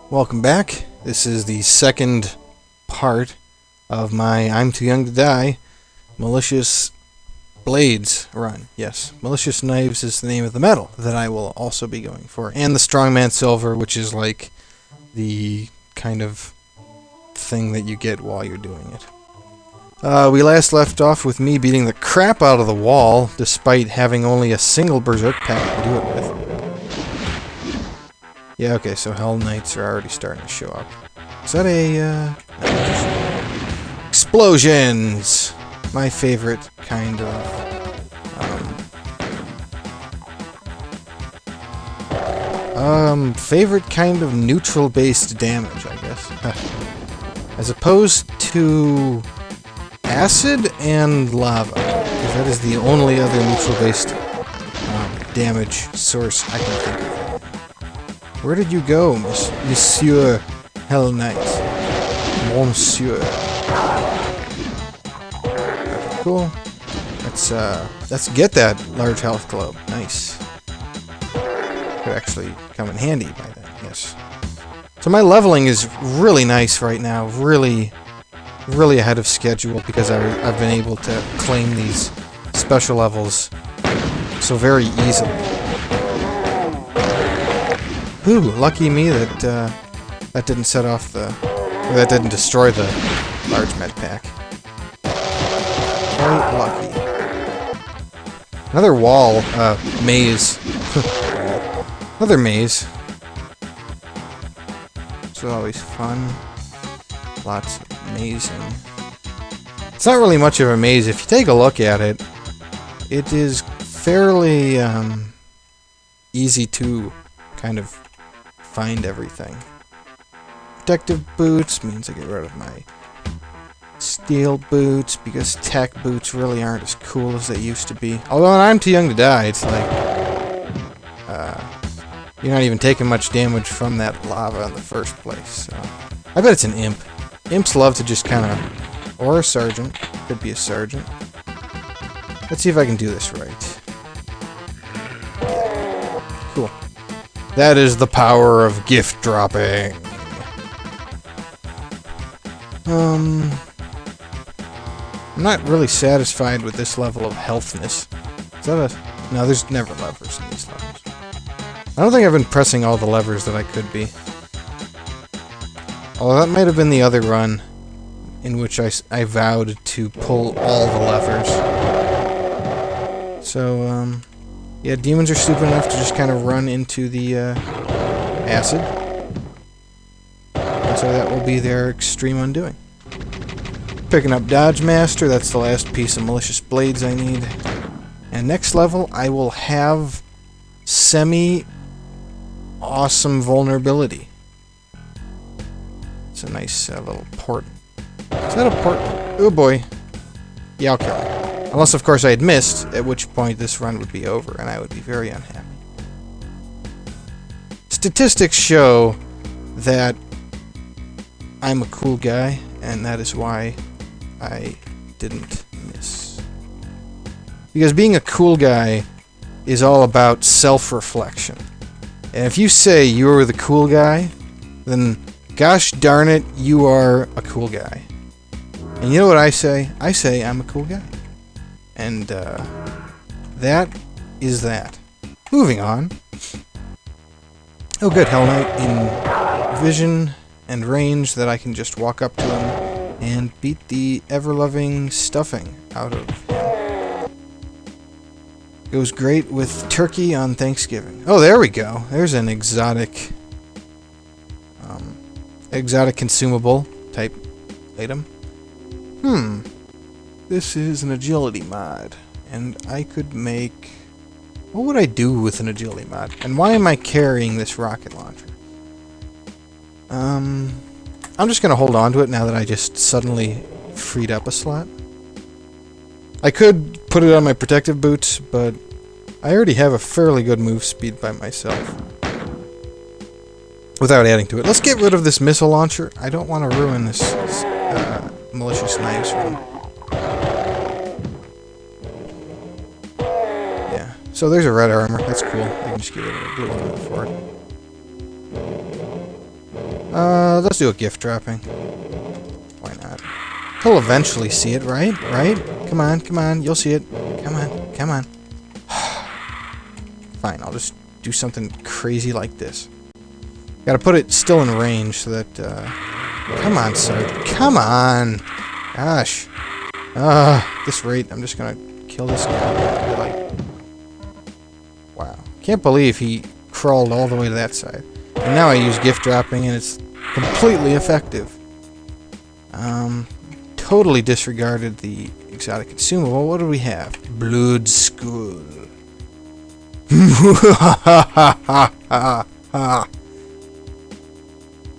Welcome back. This is the second part of my I'm Too Young to Die Malicious Blades run. Yes, Malicious Knives is the name of the medal that I will also be going for. And the Strongman Silver, which is like the kind of thing that you get while you're doing it. We last left off with me beating the crap out of the wall, despite having only a single Berserk pack to do it with. Yeah, okay, so Hell Knights are already starting to show up. Is that a, explosions! My favorite kind of, favorite kind of neutral-based damage, I guess. As opposed to acid and lava, because that is the only other neutral-based damage source I can think of. Where did you go, Monsieur Hell Knight? Monsieur. Okay, cool. Let's get that large health globe. Nice. Could actually come in handy by then, yes. So my leveling is really nice right now. Really ahead of schedule because I've been able to claim these special levels so very easily. Ooh, lucky me that that didn't set off or that didn't destroy the large med pack. Very lucky. Another wall, maze. Another maze. It's always fun. Lots of amazing. It's not really much of a maze. If you take a look at it, it is fairly easy to kind of find everything. Protective boots means I get rid of my steel boots because tech boots really aren't as cool as they used to be. Although when I'm Too Young to Die, it's like you're not even taking much damage from that lava in the first place. So I bet it's an imp. Imps love to just kind of, or a sergeant. Could be a sergeant. Let's see if I can do this right. Cool. That is the power of gift dropping. I'm not really satisfied with this level of healthness. Is that a... No, there's never levers in these levels. I don't think I've been pressing all the levers that I could be. Although that might have been the other run in which I vowed to pull all the levers. So, yeah, demons are stupid enough to just kind of run into the acid. And so that will be their extreme undoing. Picking up Dodge Master, that's the last piece of Malicious Blades I need. And next level, I will have semi-awesome vulnerability. It's a nice little port. Is that a port? Oh boy. Yeah, I'll kill him. Unless, of course, I had missed, at which point this run would be over, and I would be very unhappy. Statistics show that I'm a cool guy, and that is why I didn't miss. Because being a cool guy is all about self-reflection. And if you say you're the cool guy, then gosh darn it, you are a cool guy. And you know what I say? I say I'm a cool guy. And, that is that. Moving on. Oh good, Hell Knight in vision and range that I can just walk up to him and beat the ever-loving stuffing out of him. Goes great with turkey on Thanksgiving. Oh, there we go. There's an exotic consumable type item. This is an agility mod, and I could make... What would I do with an agility mod? And why am I carrying this rocket launcher? I'm just gonna hold on to it now that I just suddenly freed up a slot. I could put it on my protective boots, but I already have a fairly good move speed by myself. Without adding to it. Let's get rid of this missile launcher. I don't want to ruin this Malicious Knives run. Yeah. So there's a red armor. That's cool. I can just get rid of the blue one for it. Let's do a gift dropping. Why not? He'll eventually see it, right? Right? Come on, come on, you'll see it. Come on, come on. Fine, I'll just do something crazy like this. Gotta put it still in range so that, come on, sir. Come on! Gosh. At this rate, I'm just gonna kill this guy. Like, wow. Can't believe he crawled all the way to that side. And now I use gift dropping and it's completely effective. Totally disregarded the exotic consumable. What do we have? Blood Skull.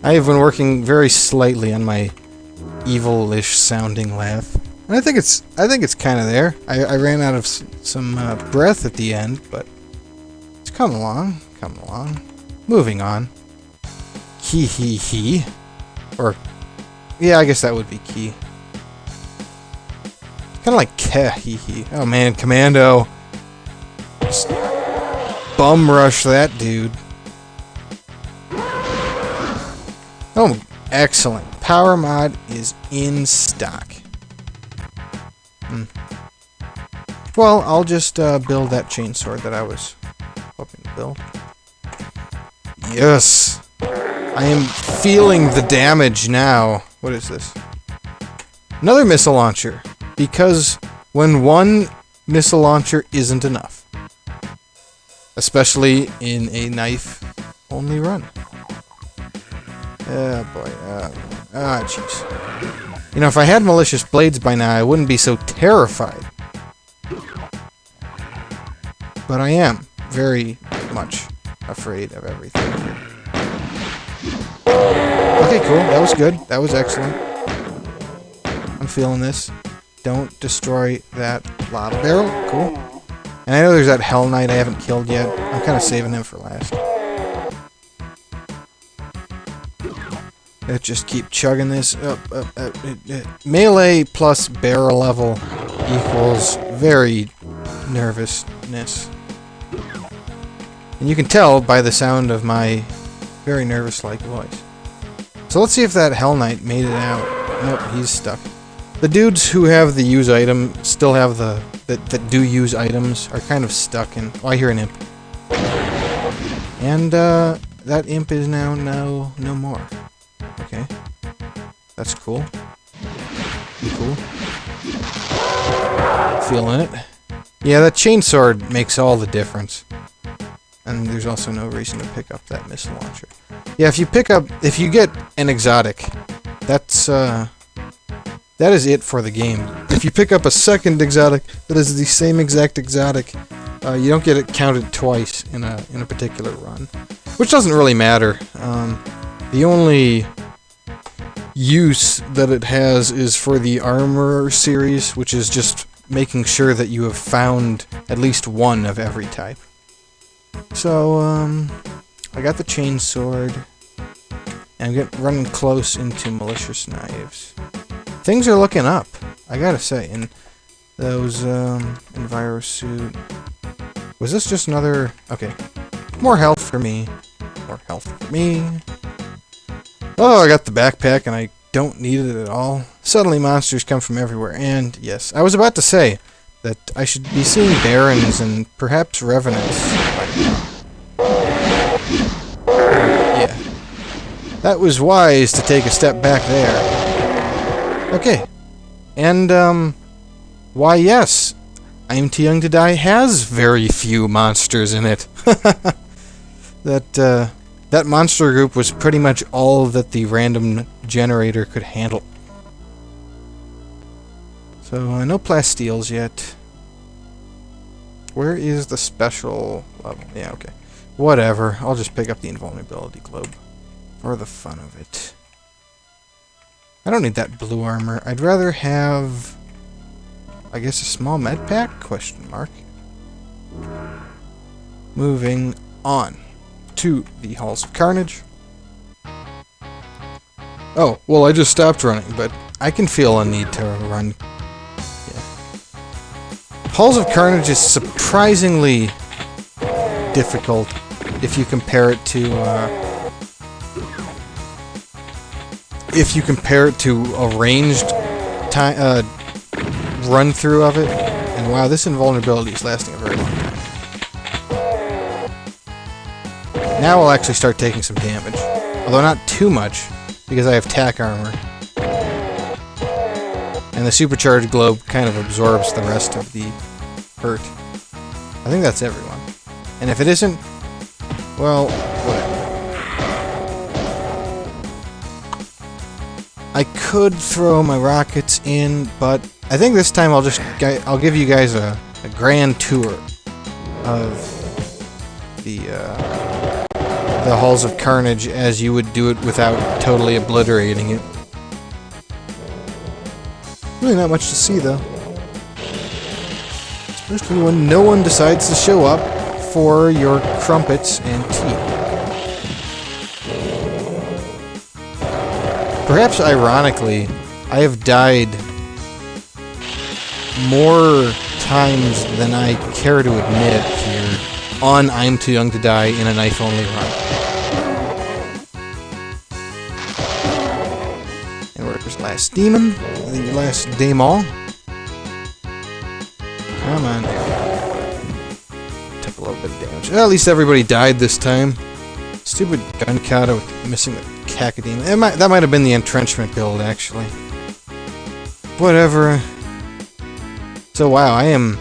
I have been working very slightly on my evil-ish sounding laugh. And I think it's kind of there. I ran out of some breath at the end, but it's coming along. Coming along. Moving on. Hee hee hee. Or, yeah, I guess that would be key. Kind of like keh hee hee. Oh man, Commando. Just bum rush that dude. Oh, excellent. Power mod is in stock. Well, I'll just build that chainsword that I was hoping to build. Yes! I am feeling the damage now. What is this? Another missile launcher. Because when one missile launcher isn't enough. Especially in a knife-only run. Oh boy. Ah, jeez. You know, if I had Malicious Blades by now, I wouldn't be so terrified. But I am very much afraid of everything. Okay, cool. That was good. That was excellent. I'm feeling this. Don't destroy that lava barrel. Cool. And I know there's that Hell Knight I haven't killed yet. I'm kind of saving him for last. Let's just keep chugging this up. Melee plus barrel level equals very nervousness. And you can tell by the sound of my very nervous-like voice. So let's see if that Hell Knight made it out. Nope, he's stuck. The dudes who have the use item still have the... that do use items are kind of stuck in... Oh, I hear an imp. And, that imp is now no more. Okay. That's cool. Cool. Feeling it. Yeah, that chainsword makes all the difference. And there's also no reason to pick up that missile launcher. Yeah, if you get an exotic, that's, that is it for the game. If you pick up a second exotic that is the same exact exotic, you don't get it counted twice in a particular run. Which doesn't really matter. The only use that it has is for the Armor series, which is just making sure that you have found at least one of every type. So, I got the chainsword, and I'm running close into malicious knives. Things are looking up, I gotta say. And those, Enviro suit. Was this just another... Okay. More health for me. More health for me. Oh, I got the backpack, and I don't need it at all. Suddenly monsters come from everywhere, and yes, I was about to say that I should be seeing Barons and perhaps Revenants. Yeah. That was wise to take a step back there. Okay. And, why yes, I'm Too Young to Die has very few monsters in it. That monster group was pretty much all that the random generator could handle. So, no plastiles yet. Where is the special level? Yeah, okay. Whatever. I'll just pick up the invulnerability globe. For the fun of it. I don't need that blue armor. I'd rather have... I guess a small med pack? Question mark. Moving on to the Halls of Carnage. Oh, well, I just stopped running, but I can feel a need to run. Yeah. Halls of Carnage is surprisingly difficult if you compare it to if you compare it to a ranged time run-through of it. And wow, this invulnerability is lasting a very long time. Now I'll actually start taking some damage. Although not too much, because I have tack armor. And the supercharged globe kind of absorbs the rest of the hurt. I think that's everyone. And if it isn't, well, whatever. I could throw my rockets in, but I think this time I'll give you guys a grand tour of the Halls of Carnage as you would do it without totally obliterating it. Really not much to see though. Especially when no one decides to show up for your crumpets and tea. Perhaps ironically, I have died more times than I care to admit here on I'm Too Young to Die in a knife-only run. And where's the last demon? The last demon? Come on. Took a little bit of damage. Well, at least everybody died this time. Stupid gun kata with missing the cacodemon. That might have been the entrenchment build, actually. Whatever. So, wow, I am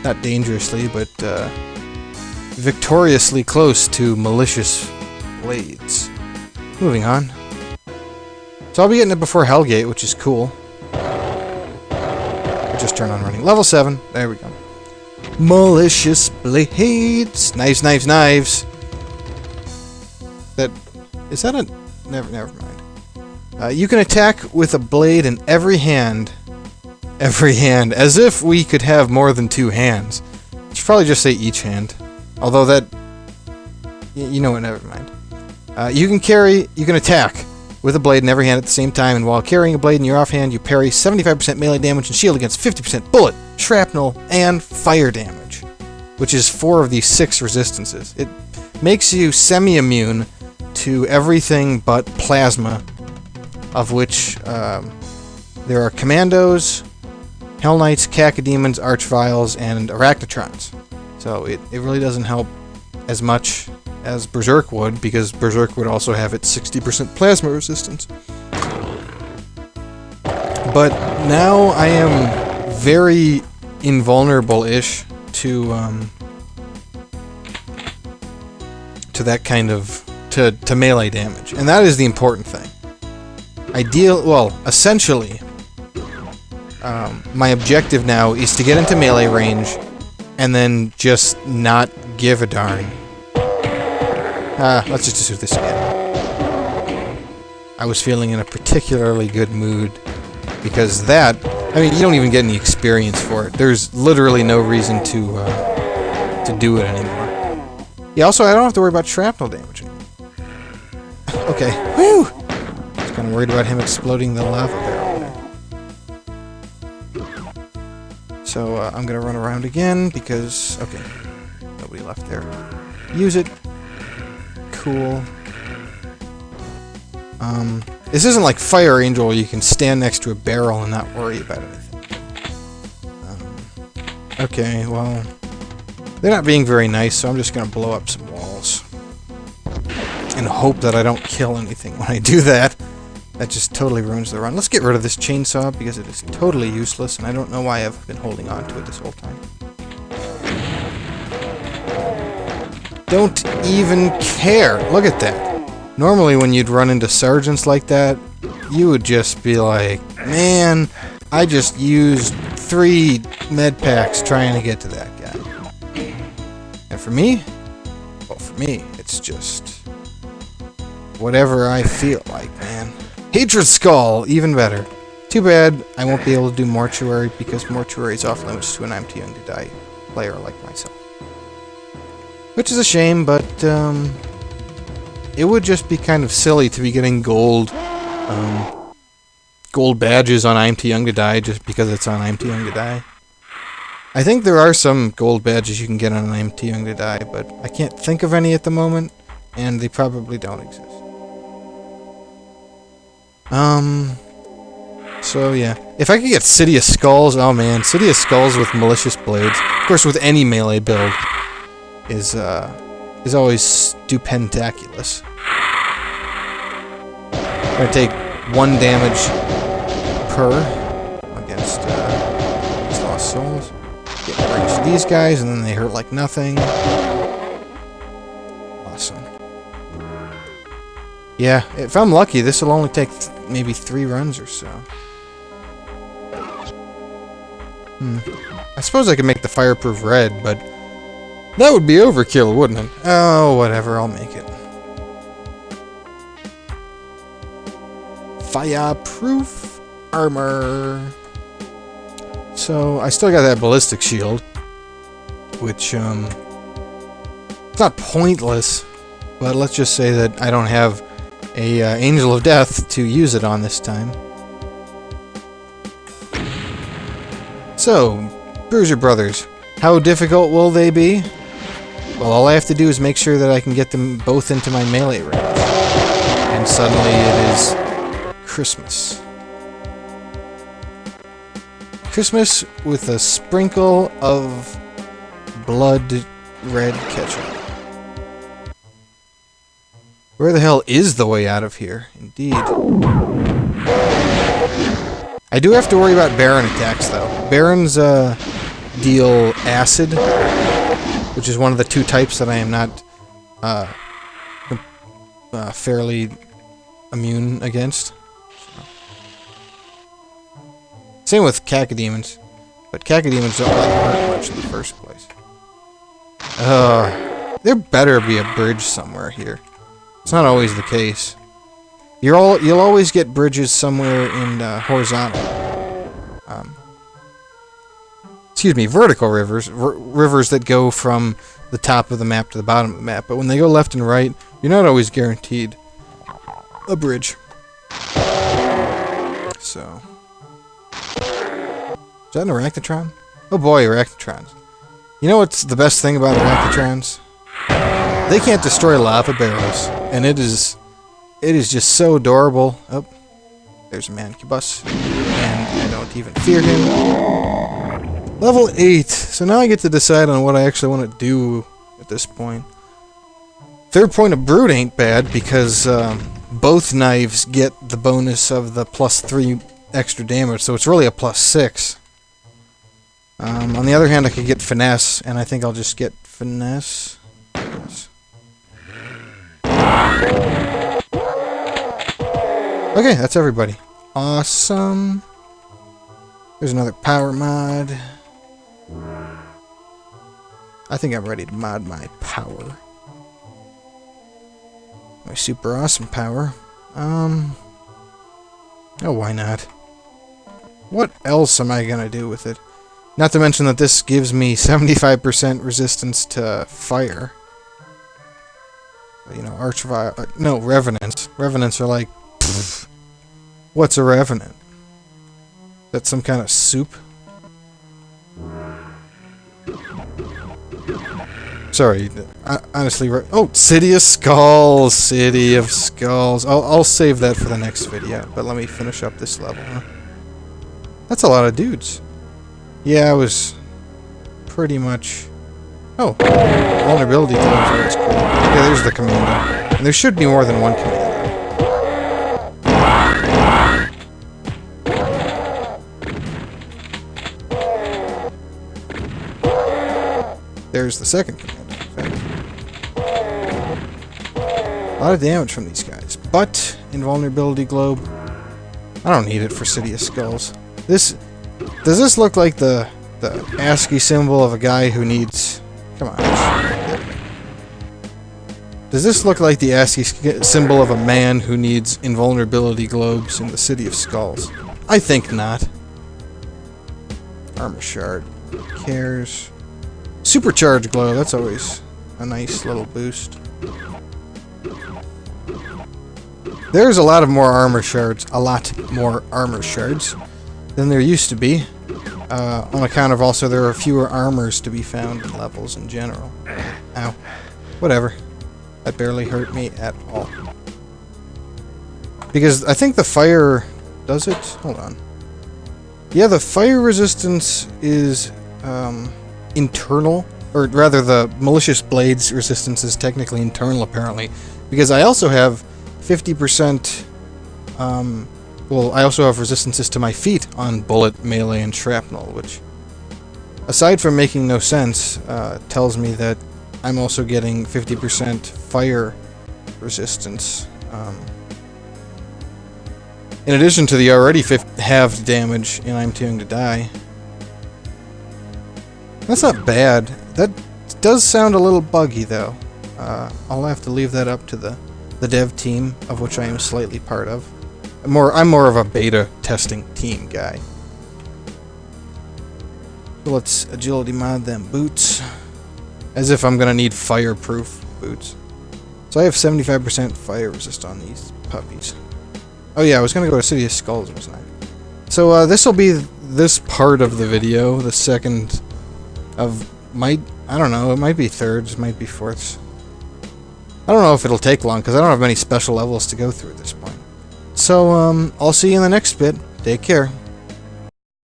not dangerously, but victoriously close to Malicious Blades. Moving on. So I'll be getting it before Hellgate, which is cool. I'll just turn on running. Level 7. There we go. Malicious Blades. Knives, knives, knives. Is that a... Never mind. You can attack with a blade in every hand. Every hand. As if we could have more than 2 hands. I should probably just say each hand. Although that... You know what, never mind. You can attack with a blade in every hand at the same time, and while carrying a blade in your offhand, you parry 75% melee damage and shield against 50% bullet, shrapnel, and fire damage. Which is 4 of the 6 resistances. It makes you semi-immune to everything but plasma, of which there are commandos, Hell Knights, Cacodemons, Archviles, and Arachnotrons. So it really doesn't help as much as Berserk would, because Berserk would also have its 60% plasma resistance. But now I am very invulnerable-ish to that kind of to melee damage, and that is the important thing. Essentially, my objective now is to get into melee range, and then just not give a darn. Let's just do this again. I was feeling in a particularly good mood, because that, I mean, you don't even get any experience for it. There's literally no reason to do it anymore. Yeah, also, I don't have to worry about shrapnel damage anymore. Okay, whew! I was kind of worried about him exploding the lava barrel there. So, I'm gonna run around again, because, okay, nobody left there. Use it. Cool. This isn't like Fire Angel where you can stand next to a barrel and not worry about anything. Okay, well, they're not being very nice, so I'm just gonna blow up some walls. And hope that I don't kill anything when I do that. That just totally ruins the run. Let's get rid of this chainsaw, because it is totally useless, and I don't know why I've been holding on to it this whole time. Don't even care. Look at that. Normally when you'd run into sergeants like that, you would just be like, man, I just used 3 med packs trying to get to that guy. And for me, well, for me, it's just whatever I feel like, man. Hatred Skull, even better. Too bad I won't be able to do Mortuary, because Mortuary is off limits to an I'm Too Young to Die player like myself. Which is a shame, but it would just be kind of silly to be getting gold badges on I'm Too Young to Die just because it's on I'm Too Young to Die. I think there are some gold badges you can get on I'm Too Young to Die, but I can't think of any at the moment, and they probably don't exist. So yeah, if I could get City of Skulls, oh man, City of Skulls with Malicious Blades, of course with any melee build, is always stupendous. I'm gonna take 1 damage per against these Lost Souls. Get range to these guys, and then they hurt like nothing. Awesome. Yeah, if I'm lucky, this will only take maybe 3 runs or so. I suppose I could make the fireproof red, but that would be overkill, wouldn't it? Oh, whatever, I'll make it. Fireproof armor. So, I still got that ballistic shield, which, it's not pointless, but let's just say that I don't have a Angel of Death to use it on this time. So, Bruiser Brothers, how difficult will they be? Well, all I have to do is make sure that I can get them both into my melee range. And suddenly it is Christmas. Christmas with a sprinkle of blood red ketchup. Where the hell is the way out of here? Indeed. I do have to worry about Baron attacks, though. Barons deal acid, which is one of the 2 types that I am not fairly immune against. Same with cacodemons, but cacodemons don't really hurt much in the first place. There better be a bridge somewhere here. It's not always the case. You'll always get bridges somewhere in horizontal. Excuse me, vertical rivers. Rivers that go from the top of the map to the bottom of the map. But when they go left and right, you're not always guaranteed a bridge. So. Is that an Arachnotron? Oh boy, Arachnotrons. You know what's the best thing about Arachnotrons? They can't destroy lava barrels. And it is just so adorable. Oh, there's a Mancubus. And I don't even fear him. Level 8. So now I get to decide on what I actually want to do at this point. Third point of Brood ain't bad because both knives get the bonus of the +3 extra damage, so it's really a +6. On the other hand, I could get Finesse, and I think I'll just get Finesse. Yes. Okay, that's everybody. Awesome. There's another power mod. I think I'm ready to mod my power. My super awesome power. Oh, why not? What else am I gonna do with it? Not to mention that this gives me 75% resistance to fire. You know, no, Revenants. Revenants are like, pfft, what's a Revenant? That's some kind of soup? Sorry, honestly, oh, City of Skulls! City of Skulls. I'll save that for the next video, but let me finish up this level, huh? That's a lot of dudes. Yeah, I was pretty much... Oh, vulnerability times, that's cool. Yeah, there's the commando. And there should be more than one commando. There's the second commando, in fact. A lot of damage from these guys. But, invulnerability globe, I don't need it for City of Skulls. Does this look like the ASCII symbol of a guy who needs... Come on. Does this look like the ASCII symbol of a man who needs invulnerability globes in the City of Skulls? I think not. Armor shard. Who cares? Supercharge glow. That's always a nice little boost. There's a lot more armor shards. A lot more armor shards than there used to be. On account of also there are fewer armors to be found in levels in general. Ow. Whatever. That barely hurt me at all. Because I think the fire... Does it? Hold on. Yeah, the fire resistance is internal. Or rather, the Malicious Blades resistance is technically internal, apparently. Because I also have 50%... well, I also have resistances to my feet on bullet, melee, and shrapnel, which, aside from making no sense, tells me that I'm also getting 50% fire resistance. In addition to the already halved damage in I'm Tuned to Die. That's not bad. That does sound a little buggy, though. I'll have to leave that up to the dev team, of which I am slightly part of. I'm more of a beta testing team guy. So let's agility mod them boots. As if I'm gonna need fireproof boots. So I have 75% fire resist on these puppies. Oh yeah, I was gonna go to City of Skulls, wasn't I? So this will be this part of the video, the second of I don't know, it might be thirds, it might be fourths. I don't know if it'll take long, because I don't have many special levels to go through at this point. So, I'll see you in the next bit. Take care.